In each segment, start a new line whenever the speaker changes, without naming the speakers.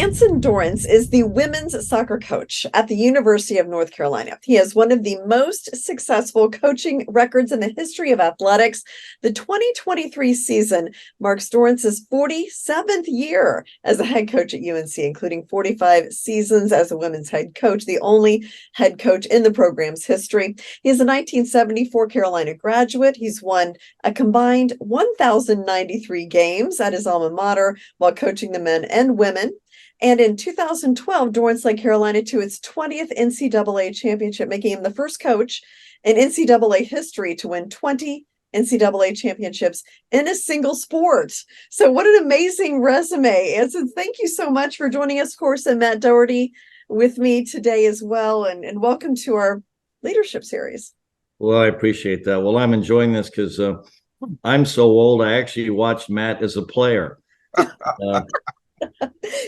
Anson Dorrance is the women's soccer coach at the University of North Carolina. He has one of the most successful coaching records in the history of athletics. The 2023 season marks Dorrance's 47th year as a head coach at UNC, including 45 seasons as a women's head coach, the only head coach in the program's history. He is a 1974 Carolina graduate. He's won a combined 1,093 games at his alma mater while coaching the men and women. And in 2012, Dorrance led Carolina to its 20th NCAA championship, making him the first coach in NCAA history to win 20 NCAA championships in a single sport. So what an amazing resume. Anson, thank you so much for joining us, of course, and Matt Doherty with me today as well. And welcome to our leadership series.
Well, I appreciate that. Well, I'm enjoying this because I'm so old. I actually watched Matt as a player.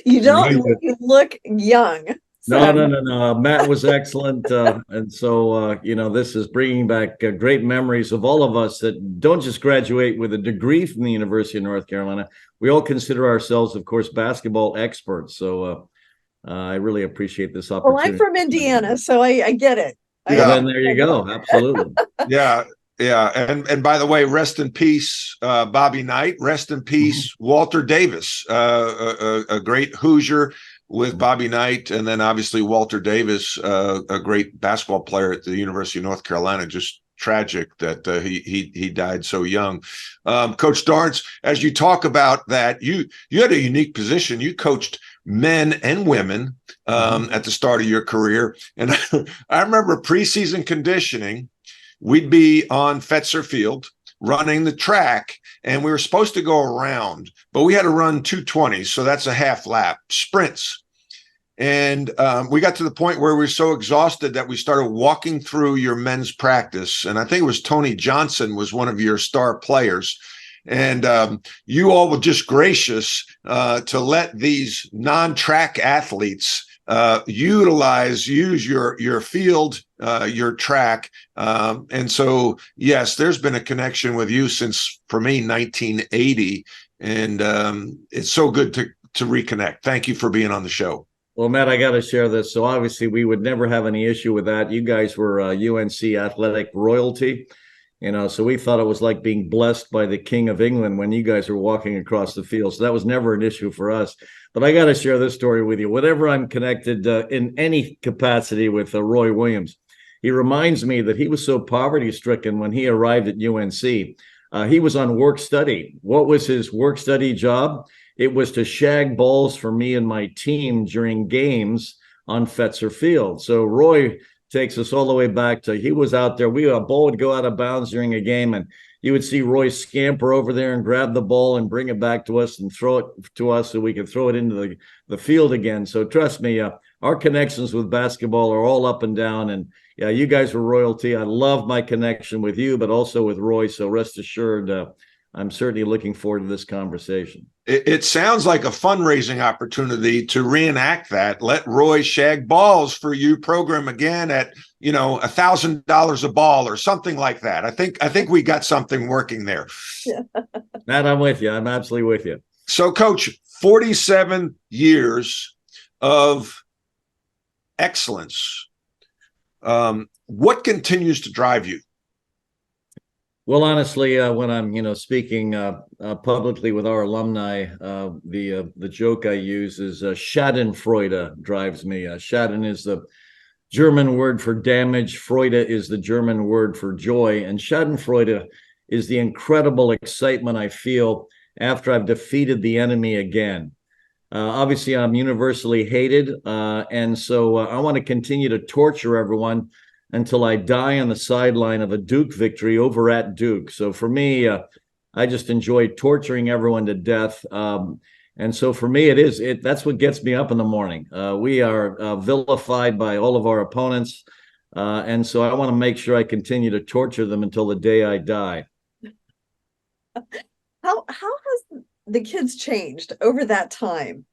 You don't. You look young.
So. No. Matt was excellent. And so, this is bringing back great memories of all of us that don't just graduate with a degree from the University of North Carolina. We all consider ourselves, of course, basketball experts. So I really appreciate this opportunity.
Well, I'm from Indiana, so I get it.
Then there you go. Absolutely.
Yeah. And by the way, rest in peace, Bobby Knight. Rest in peace, Walter Davis, a great Hoosier with Bobby Knight. And then obviously Walter Davis, a great basketball player at the University of North Carolina. Just tragic that he died so young. Coach Dorrance, as you talk about that, you had a unique position. You coached men and women at the start of your career. And I remember preseason conditioning. We'd be on Fetzer Field running the track, and we were supposed to go around, but we had to run 2:20, so that's a half lap, sprints. And we got to the point where we were so exhausted that we started walking through your men's practice. And I think it was Tony Johnson was one of your star players. And you all were just gracious to let these non-track athletes use your field, your track. And so, yes, there's been a connection with you since, for me, 1980. And it's so good to reconnect. Thank you for being on the show.
Well, Matt, I got to share this. So obviously we would never have any issue with that. You guys were UNC athletic royalty. So we thought it was like being blessed by the King of England when you guys were walking across the field. So that was never an issue for us. But I got to share this story with you. Whenever I'm connected in any capacity with Roy Williams, he reminds me that he was so poverty-stricken when he arrived at UNC. He was on work study. What was his work study job? It was to shag balls for me and my team during games on Fetzer Field. So Roy takes us all the way back to he was out there. A ball would go out of bounds during a game, and you would see Roy scamper over there and grab the ball and bring it back to us and throw it to us so we could throw it into the field again. So trust me, our connections with basketball are all up and down. And yeah, you guys were royalty. I love my connection with you, but also with Roy. So rest assured, I'm certainly looking forward to this conversation.
It sounds like a fundraising opportunity to reenact that. Let Roy shag balls for you program again at, $1,000 a ball or something like that. I think we got something working there.
Yeah.
Matt, I'm with you. I'm absolutely with you.
So, Coach, 47 years of excellence. What continues to drive you?
Well, honestly, when I'm, speaking publicly with our alumni, the joke I use is Schadenfreude drives me. Schaden is the German word for damage. Freude is the German word for joy. And Schadenfreude is the incredible excitement I feel after I've defeated the enemy again. Obviously, I'm universally hated. And so I want to continue to torture everyone until I die on the sideline of a Duke victory over at Duke. So for me, I just enjoy torturing everyone to death. And so for me, that's what gets me up in the morning. We are vilified by all of our opponents. And so I want to make sure I continue to torture them until the day I die.
How has the kids changed over that time?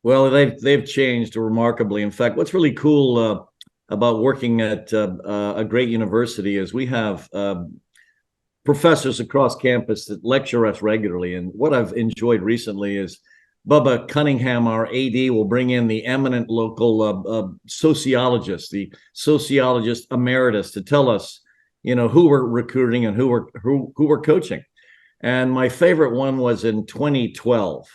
Well, they've changed remarkably. In fact, what's really cool about working at a great university is we have professors across campus that lecture us regularly. And what I've enjoyed recently is Bubba Cunningham, our AD, will bring in the eminent local sociologist, the sociologist emeritus, to tell us, who we're recruiting and who we're coaching. And my favorite one was in 2012.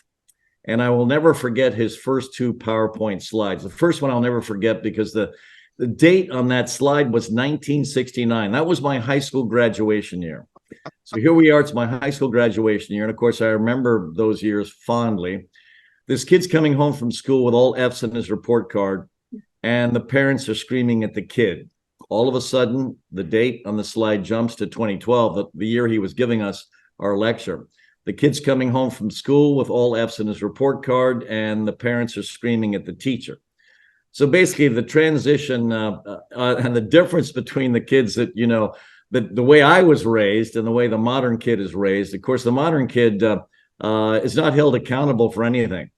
And I will never forget his first two PowerPoint slides. The first one I'll never forget because the date on that slide was 1969. That was my high school graduation year. So here we are. It's my high school graduation year. And of course, I remember those years fondly. This kid's coming home from school with all F's in his report card, and the parents are screaming at the kid. All of a sudden, the date on the slide jumps to 2012, the year he was giving us our lecture. The kid's coming home from school with all F's in his report card, and the parents are screaming at the teacher. So basically, the transition and the difference between the kids that, the way I was raised and the way the modern kid is raised. Of course, the modern kid is not held accountable for anything.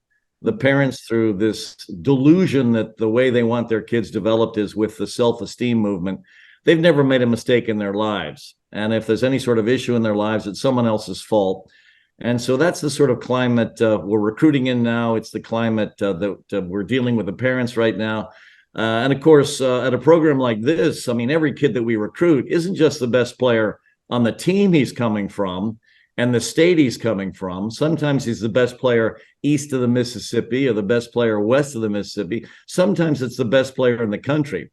The parents, through this delusion that the way they want their kids developed is with the self-esteem movement, they've never made a mistake in their lives. And if there's any sort of issue in their lives, it's someone else's fault. And so that's the sort of climate we're recruiting in now. It's the climate that we're dealing with the parents right now. And of course, at a program like this, I mean, every kid that we recruit isn't just the best player on the team he's coming from and the state he's coming from. Sometimes he's the best player east of the Mississippi or the best player west of the Mississippi. Sometimes it's the best player in the country.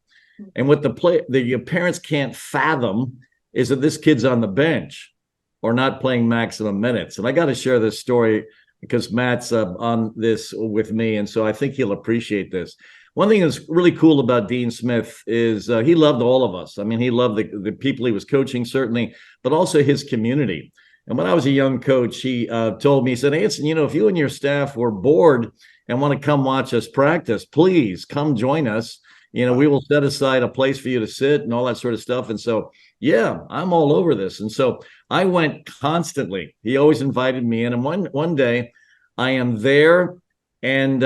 And what the parents can't fathom is that this kid's on the bench or not playing maximum minutes. And I got to share this story because Matt's on this with me, and so I think he'll appreciate this. One thing that's really cool about Dean Smith is he loved all of us. I mean, he loved the people he was coaching, certainly, but also his community. And when I was a young coach, he told me, he said, Anson, if you and your staff were bored and want to come watch us practice, please come join us. We will set aside a place for you to sit and all that sort of stuff. And so, yeah, I'm all over this. And so I went constantly. He always invited me in. And one day I am there, and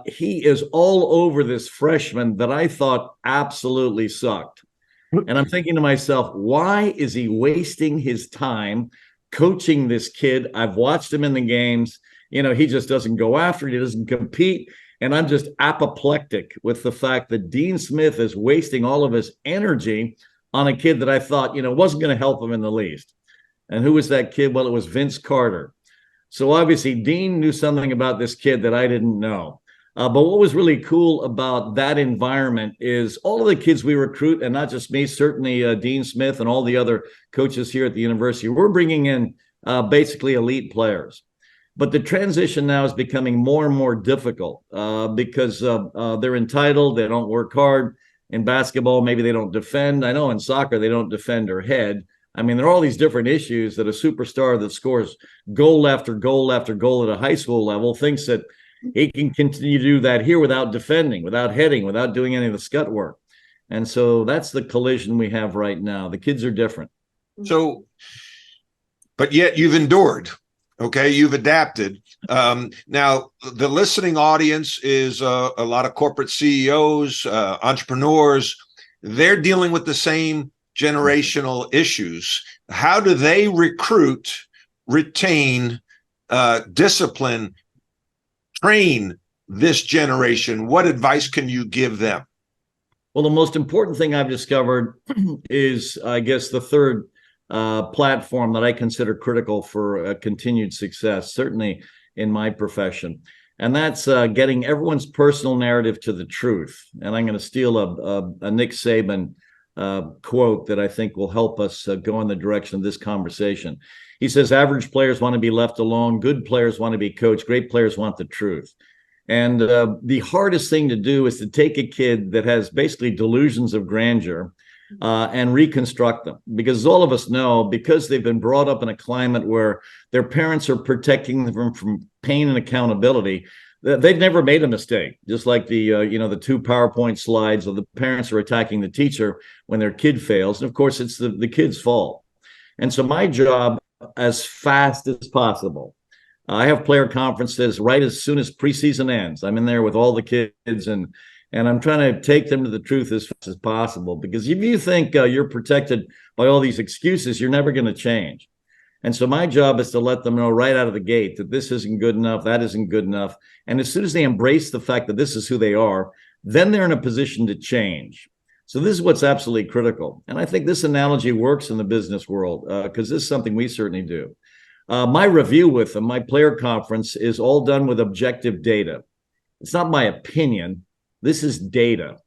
he is all over this freshman that I thought absolutely sucked. And I'm thinking to myself, why is he wasting his time coaching this kid? I've watched him in the games. He just doesn't go after it. He doesn't compete. And I'm just apoplectic with the fact that Dean Smith is wasting all of his energy on a kid that I thought, wasn't going to help him in the least. And who was that kid? Well, it was Vince Carter. So obviously Dean knew something about this kid that I didn't know. But what was really cool about that environment is all of the kids we recruit, and not just me, certainly Dean Smith and all the other coaches here at the university, we're bringing in basically elite players. But the transition now is becoming more and more difficult because they're entitled. They don't work hard. In basketball, maybe they don't defend. I know in soccer, they don't defend or head. I mean, there are all these different issues that a superstar that scores goal after goal after goal at a high school level thinks that he can continue to do that here without defending, without heading, without doing any of the scut work. And so that's the collision we have right now. The kids are different.
So, but yet you've endured. Okay, you've adapted. Now, the listening audience is a lot of corporate CEOs, entrepreneurs. They're dealing with the same generational issues. How do they recruit, retain, discipline, train this generation? What advice can you give them?
Well, the most important thing I've discovered is, I guess, the third platform that I consider critical for continued success, certainly in my profession. And that's getting everyone's personal narrative to the truth. And I'm going to steal a Nick Saban quote that I think will help us go in the direction of this conversation. He says, average players want to be left alone. Good players want to be coached. Great players want the truth. And the hardest thing to do is to take a kid that has basically delusions of grandeur and reconstruct them, because all of us know, because they've been brought up in a climate where their parents are protecting them from pain and accountability, they've never made a mistake. Just like the two PowerPoint slides of the parents are attacking the teacher when their kid fails, and of course it's the kid's fault. And so my job, as fast as possible, I have player conferences right as soon as preseason ends. I'm in there with all the kids, and I'm trying to take them to the truth as fast as possible. Because if you think you're protected by all these excuses, you're never going to change. And so my job is to let them know right out of the gate that this isn't good enough, that isn't good enough. And as soon as they embrace the fact that this is who they are, then they're in a position to change. So this is what's absolutely critical. And I think this analogy works in the business world because this is something we certainly do. My review with them, my player conference, is all done with objective data. It's not my opinion. This is data.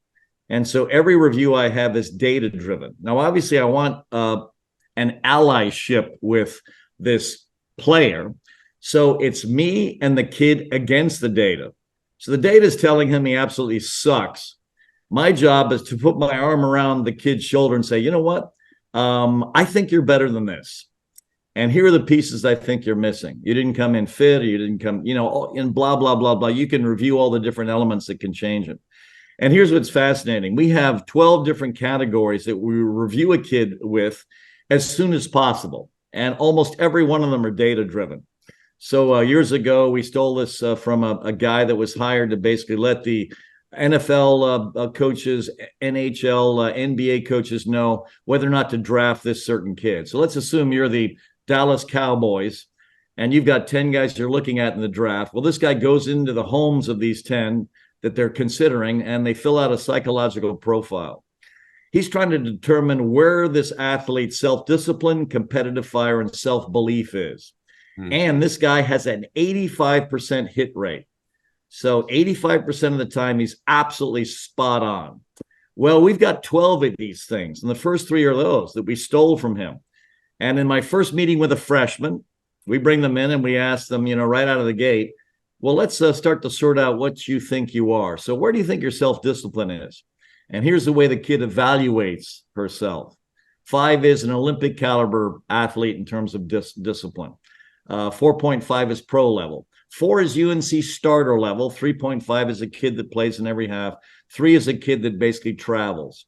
And so every review I have is data driven. Now, obviously, I want an allyship with this player. So it's me and the kid against the data. So the data is telling him he absolutely sucks. My job is to put my arm around the kid's shoulder and say, you know what? I think you're better than this. And here are the pieces I think you're missing. You didn't come in fit, or you didn't come, and blah, blah, blah, blah. You can review all the different elements that can change it. And here's what's fascinating. We have 12 different categories that we review a kid with as soon as possible. And almost every one of them are data driven. So years ago, we stole this from a guy that was hired to basically let the NFL coaches, NHL, NBA coaches know whether or not to draft this certain kid. So let's assume you're the Dallas Cowboys and you've got 10 guys you're looking at in the draft. Well, this guy goes into the homes of these 10 that they're considering, and they fill out a psychological profile. He's trying to determine where this athlete's self-discipline, competitive fire, and self-belief is. And this guy has an 85% hit rate. So 85% of the time, he's absolutely spot on. Well, we've got 12 of these things, and the first 3 are those that we stole from him. And in my first meeting with a freshman, we bring them in and we ask them, right out of the gate, well, let's start to sort out what you think you are. So where do you think your self-discipline is? And here's the way the kid evaluates herself. 5 is an Olympic caliber athlete in terms of discipline. 4.5 is pro level. 4 is UNC starter level. 3.5 is a kid that plays in every half. 3 is a kid that basically travels.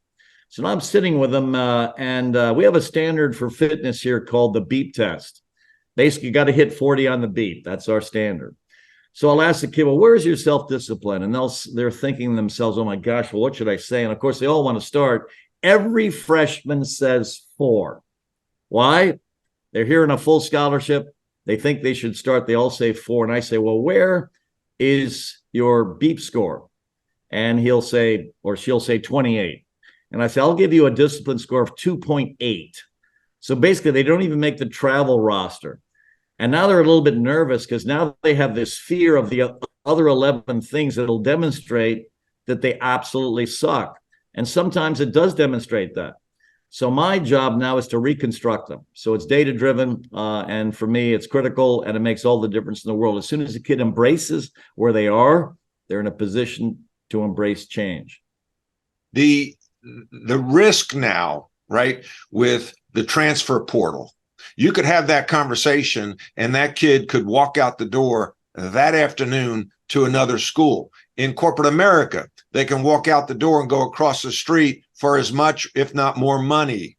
So now I'm sitting with them, and we have a standard for fitness here called the beep test. Basically, you got to hit 40 on the beep. That's our standard. So I'll ask the kid, well, where's your self-discipline? And they're thinking to themselves, oh my gosh, well, what should I say? And of course, they all want to start. Every freshman says 4. Why? They're here in a full scholarship. They think they should start. They all say 4. And I say, well, where is your beep score? And he'll say, or she'll say 28. And I say, I'll give you a discipline score of 2.8. So basically, they don't even make the travel roster. And now they're a little bit nervous because now they have this fear of the other 11 things that'll demonstrate that they absolutely suck. And sometimes it does demonstrate that. So my job now is to reconstruct them. So it's data-driven, and for me, it's critical, and it makes all the difference in the world. As soon as a kid embraces where they are, they're in a position to embrace change.
The risk now, right, with the transfer portal, you could have that conversation and that kid could walk out the door that afternoon to another school. In corporate America, they can walk out the door and go across the street for as much, if not more money.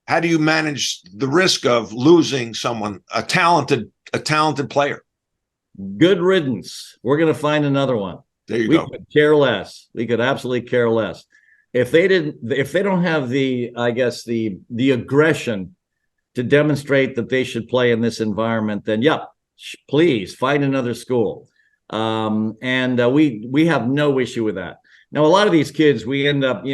How do you manage the risk of losing someone, a talented player?
Good riddance. We're going to find another one.
There you
we
go.
Could care less. We could absolutely care less. If they don't have the aggression to demonstrate that they should play in this environment, then please find another school. We have no issue with that. Now, a lot of these kids we end up,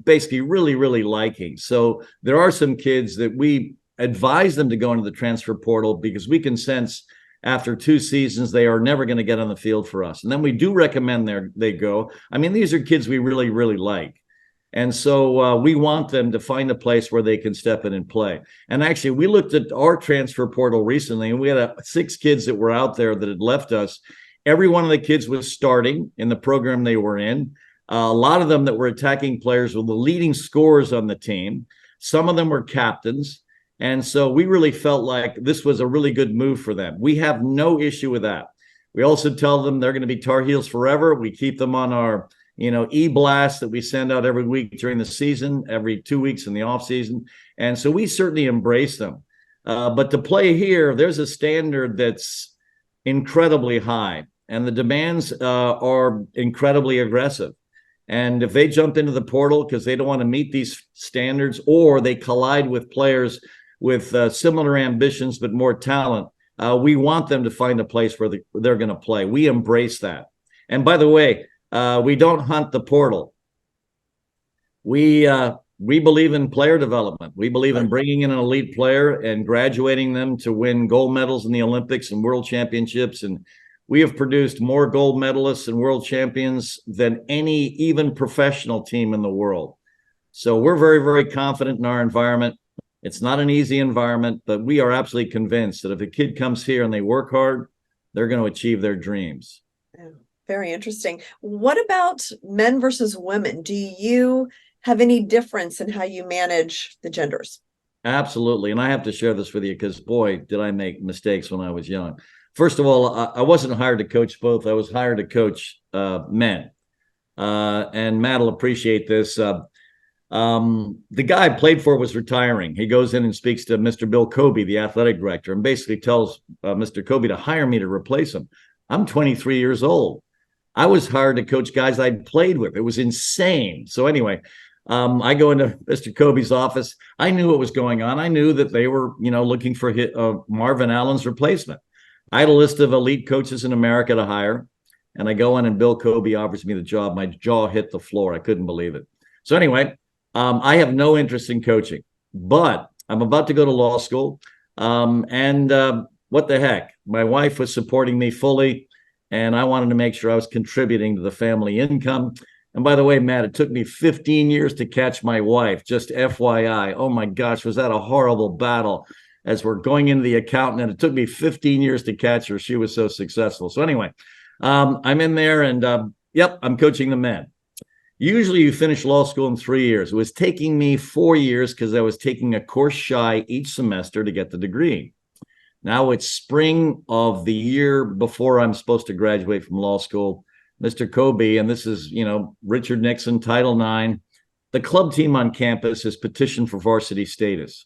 basically really, really liking. So there are some kids that we advise them to go into the transfer portal because we can sense after 2 seasons they are never going to get on the field for us. And then we do recommend they go. I mean, these are kids we really, really like. And so we want them to find a place where they can step in and play. And actually, we looked at our transfer portal recently, and we had 6 kids that were out there that had left us. Every one of the kids was starting in the program they were in. A lot of them that were attacking players were the leading scorers on the team. Some of them were captains. And so we really felt like this was a really good move for them. We have no issue with that. We also tell them they're going to be Tar Heels forever. We keep them on our e-blast that we send out every week during the season, every 2 weeks in the off season. And so we certainly embrace them. But to play here, there's a standard that's incredibly high, and the demands are incredibly aggressive. And if they jump into the portal because they don't want to meet these standards, or they collide with players with similar ambitions but more talent. We want them to find a place where they're going to play. We embrace that. And by the way, we don't hunt the portal. We believe in player development. We believe in bringing in an elite player and graduating them to win gold medals in the Olympics and world championships. And we have produced more gold medalists and world champions than any even professional team in the world. So we're very, very confident in our environment. It's not an easy environment, but we are absolutely convinced that if a kid comes here and they work hard, they're going to achieve their dreams.
Yeah, very interesting. What about men versus women? Do you have any difference in how you manage the genders?
Absolutely. And I have to share this with you because, boy, did I make mistakes when I was young. First of all, I wasn't hired to coach both. I was hired to coach men. And Matt will appreciate this. The guy I played for was retiring. He goes in and speaks to Mr. Bill Kobe, the athletic director, and basically tells Mr. Kobe to hire me to replace him. I'm 23 years old. I was hired to coach guys I'd played with. It was insane. So anyway, I go into Mr. Kobe's office. I knew what was going on. I knew that they were, looking for Marvin Allen's replacement. I had a list of elite coaches in America to hire, and I go in and Bill Kobe offers me the job. My jaw hit the floor. I couldn't believe it. So anyway, I have no interest in coaching, but I'm about to go to law school. What the heck? My wife was supporting me fully, and I wanted to make sure I was contributing to the family income. And by the way, Matt, it took me 15 years to catch my wife, just FYI. Oh my gosh, was that a horrible battle as we're going into the accountant, and it took me 15 years to catch her. She was so successful. So anyway, I'm in there and I'm coaching the men. Usually you finish law school in 3 years. It was taking me 4 years because I was taking a course shy each semester to get the degree. Now it's spring of the year before I'm supposed to graduate from law school. Mr. Kobe, and this is, Richard Nixon, Title IX, the club team on campus has petitioned for varsity status.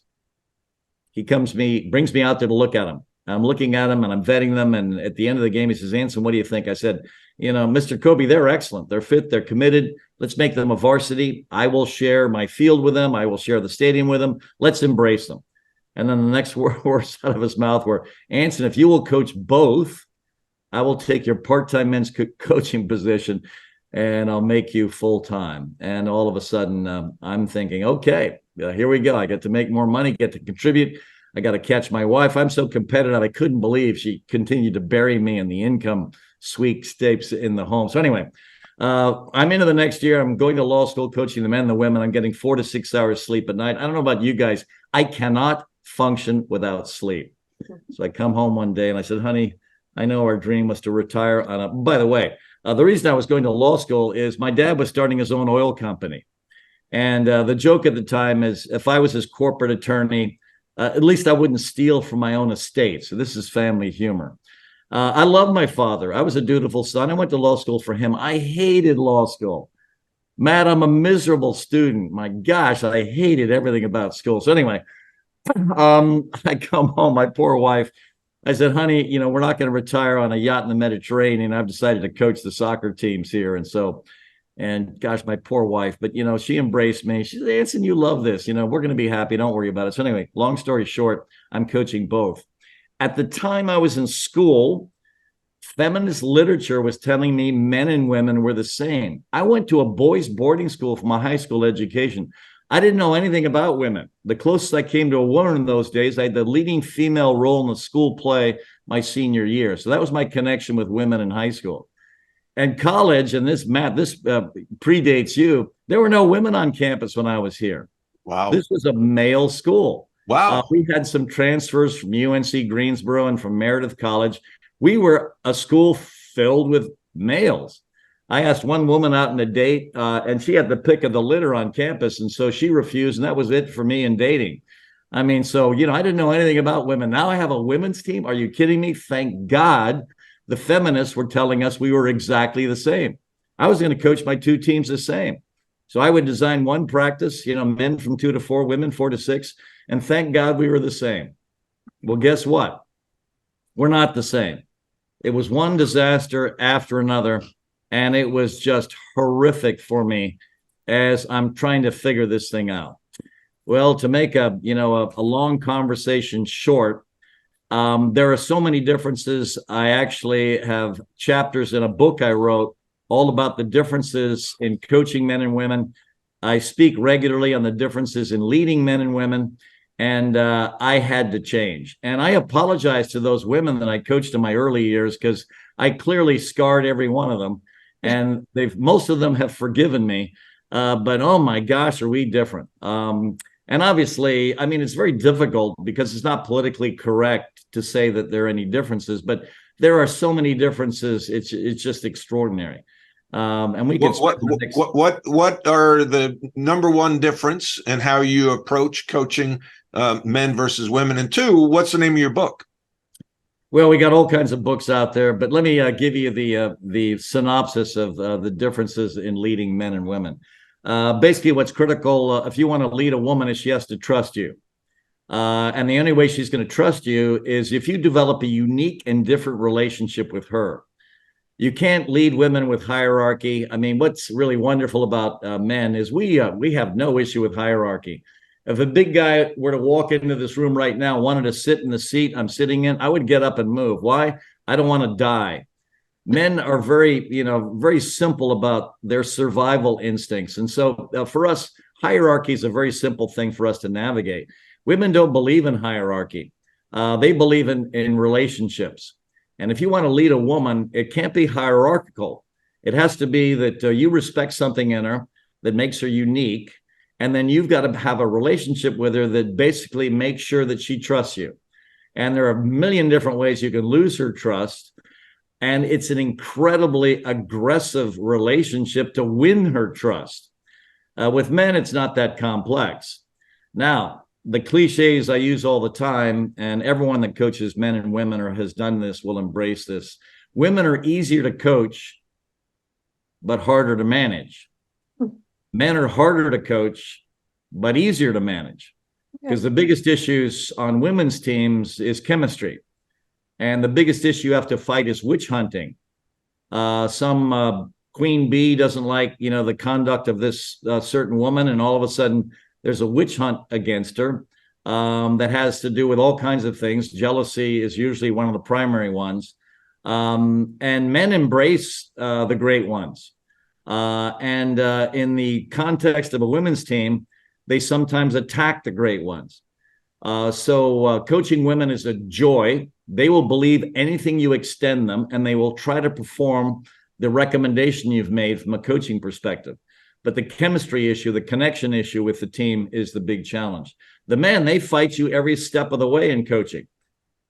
He brings me out there to look at them. I'm looking at them and I'm vetting them. And at the end of the game, he says, Anson, what do you think? I said, Mr. Kobe, they're excellent. They're fit. They're committed. Let's make them a varsity. I will share my field with them. I will share the stadium with them. Let's embrace them. And then the next words out of his mouth were, Anson, if you will coach both, I will take your part-time men's coaching position and I'll make you full-time. And all of a sudden, I'm thinking, okay, here we go. I get to make more money, get to contribute. I got to catch my wife. I'm so competitive. I couldn't believe she continued to bury me in the income sweepstakes in the home. So anyway, I'm into the next year. I'm going to law school, coaching the men and the women. I'm getting 4 to 6 hours sleep at night. I don't know about you guys. I cannot function without sleep. So I come home one day and I said, honey, I know our dream was to retire on a, by the way, the reason I was going to law school is my dad was starting his own oil company. And the joke at the time is if I was his corporate attorney, at least I wouldn't steal from my own estate. So this is family humor. I love my father. I was a dutiful son. I went to law school for him. I hated law school. Matt, I'm a miserable student. My gosh, I hated everything about school. So anyway, I come home, my poor wife. I said, honey, we're not going to retire on a yacht in the Mediterranean. I've decided to coach the soccer teams here. And gosh, my poor wife, but she embraced me. She said, Anson, you love this. We're going to be happy. Don't worry about it. So anyway, long story short, I'm coaching both. At the time I was in school, feminist literature was telling me men and women were the same. I went to a boys' boarding school for my high school education. I didn't know anything about women. The closest I came to a woman in those days, I had the leading female role in the school play my senior year. So that was my connection with women in high school. And college, and this predates you, there were no women on campus when I was here.
Wow.
This was a male school.
Wow.
We had some transfers from UNC Greensboro and from Meredith College. We were a school filled with males. I asked one woman out on a date, and she had the pick of the litter on campus, and so she refused, and that was it for me in dating. I mean, so, I didn't know anything about women. Now I have a women's team. Are you kidding me? Thank God the feminists were telling us we were exactly the same. I was going to coach my two teams the same. So I would design one practice, men from 2 to 4, women 4 to 6, and thank God we were the same. Well, guess what? We're not the same. It was one disaster after another. And it was just horrific for me as I'm trying to figure this thing out. Well, to make a long conversation short, there are so many differences. I actually have chapters in a book I wrote all about the differences in coaching men and women. I speak regularly on the differences in leading men and women, and I had to change. And I apologize to those women that I coached in my early years because I clearly scarred every one of them, and most of them have forgiven me. But oh my gosh, are we different? And obviously, I mean, it's very difficult because it's not politically correct to say that there are any differences, but there are so many differences. It's just extraordinary. And we can
what are the number one difference in how you approach coaching men versus women? And two, what's the name of your book?
Well, we got all kinds of books out there, but let me give you the synopsis of the differences in leading men and women. Basically, what's critical if you want to lead a woman is she has to trust you. And the only way she's going to trust you is if you develop a unique and different relationship with her. You can't lead women with hierarchy. I mean, what's really wonderful about men is we have no issue with hierarchy. If a big guy were to walk into this room right now, wanted to sit in the seat I'm sitting in, I would get up and move. Why? I don't want to die. Men are very simple about their survival instincts. And so for us, hierarchy is a very simple thing for us to navigate. Women don't believe in hierarchy. They believe in relationships. And if you want to lead a woman, it can't be hierarchical. It has to be that you respect something in her that makes her unique. And then you've got to have a relationship with her that basically makes sure that she trusts you. And there are a million different ways you can lose her trust. And it's an incredibly aggressive relationship to win her trust. With men, it's not that complex. Now, the cliches I use all the time, and everyone that coaches men and women or has done this will embrace this. Women are easier to coach, but harder to manage. Men are harder to coach, but easier to manage. Because the biggest issues on women's teams is chemistry. And the biggest issue you have to fight is witch hunting. Some queen bee doesn't like, the conduct of this certain woman, and all of a sudden there's a witch hunt against her that has to do with all kinds of things. Jealousy is usually one of the primary ones. And men embrace the great ones. And in the context of a women's team, they sometimes attack the great ones. So coaching women is a joy. They will believe anything you extend them, and they will try to perform the recommendation you've made from a coaching perspective. But the chemistry issue, the connection issue with the team is the big challenge. The men, they fight you every step of the way in coaching.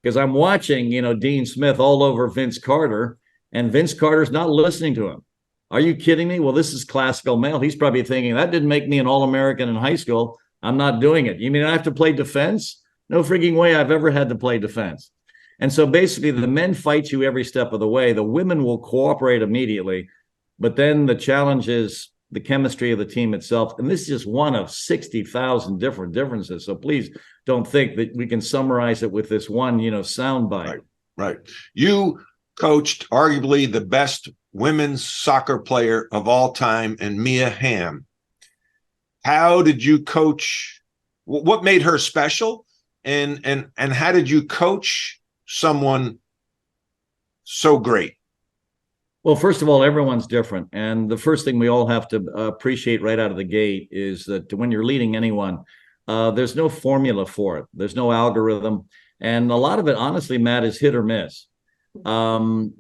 Because I'm watching, Dean Smith all over Vince Carter, and Vince Carter's not listening to him. Are you kidding me? Well, this is classical male. He's probably thinking, that didn't make me an All-American in high school. I'm not doing it. You mean I have to play defense? No freaking way I've ever had to play defense. And so basically the men fight you every step of the way. The women will cooperate immediately. But then the challenge is the chemistry of the team itself. And this is just one of 60,000 different differences. So please don't think that we can summarize it with this one, soundbite.
Right. You coached arguably the best women's soccer player of all time in Mia Hamm. How did you coach? What made her special? And how did you coach someone so great?
Well, first of all, everyone's different. And the first thing we all have to appreciate right out of the gate is that when you're leading anyone, there's no formula for it. There's no algorithm. And a lot of it, honestly, Matt, is hit or miss.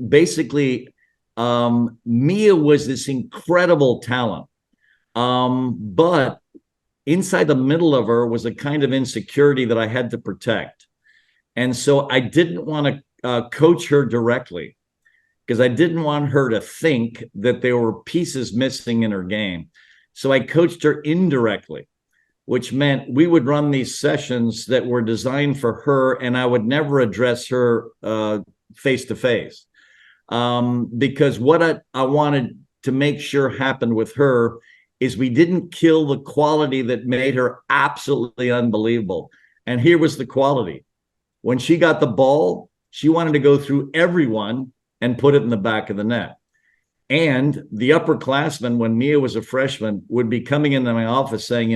Basically, Mia was this incredible talent. But inside the middle of her was a kind of insecurity that I had to protect. And so I didn't want to coach her directly because I didn't want her to think that there were pieces missing in her game. So I coached her indirectly, which meant we would run these sessions that were designed for her, and I would never address her face to face. Because what I wanted to make sure happened with her is we didn't kill the quality that made her absolutely unbelievable. And here was the quality. When she got the ball, she wanted to go through everyone and put it in the back of the net. And the upperclassmen, when Mia was a freshman, would be coming into my office saying,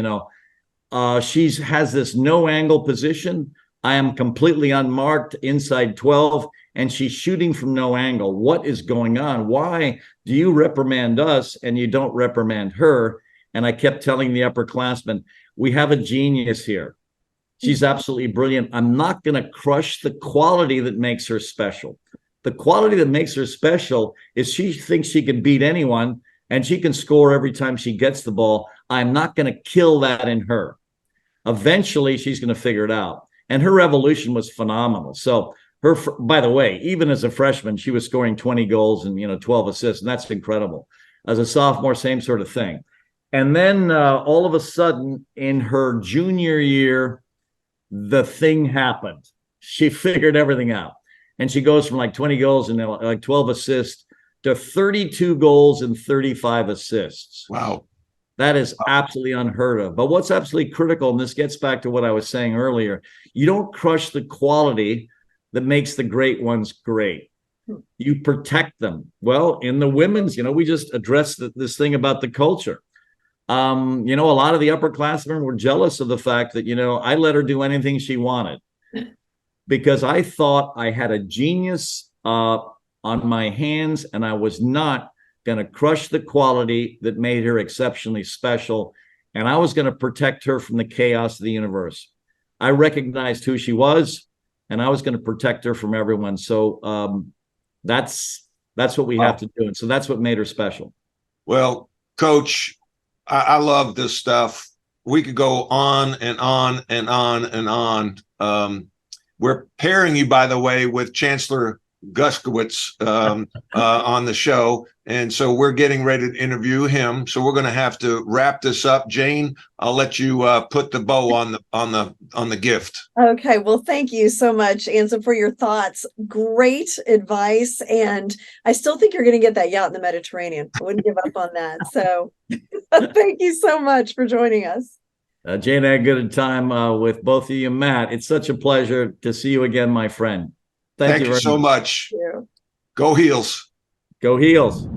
She has this no angle position. I am completely unmarked inside 12, and she's shooting from no angle. What is going on? Why do you reprimand us and you don't reprimand her? And I kept telling the upperclassmen, we have a genius here. She's absolutely brilliant. I'm not going to crush the quality that makes her special. The quality that makes her special is she thinks she can beat anyone and she can score every time she gets the ball. I'm not going to kill that in her. Eventually, she's going to figure it out. And her evolution was phenomenal. So her, by the way, even as a freshman, she was scoring 20 goals and 12 assists, and that's incredible. As a sophomore, same sort of thing. And then all of a sudden, in her junior year, the thing happened. She figured everything out. And she goes from like 20 goals and like 12 assists to 32 goals and 35 assists.
Wow.
That is absolutely unheard of. But what's absolutely critical, and this gets back to what I was saying earlier, you don't crush the quality that makes the great ones great. You protect them. Well, in the women's, we just addressed this thing about the culture. A lot of the upperclassmen were jealous of the fact that, I let her do anything she wanted because I thought I had a genius on my hands and I was not going to crush the quality that made her exceptionally special. And I was going to protect her from the chaos of the universe. I recognized who she was and I was going to protect her from everyone. So that's what we have to do. And so that's what made her special.
Well, Coach, I love this stuff. We could go on and on and on and on. We're pairing you, by the way, with Chancellor Guskowitz on the show, and so we're getting ready to interview him. So we're going to have to wrap this up. Jane, I'll let you put the bow on the gift.
Okay, well, thank you so much, Anson, for your thoughts. Great advice, and I still think you're going to get that yacht in the Mediterranean. I wouldn't give up on that. So, thank you so much for joining us.
Jane, I had a good time with both of you. Matt, it's such a pleasure to see you again, my friend.
Thank you so much.
Thank you.
Go Heels.
Go Heels.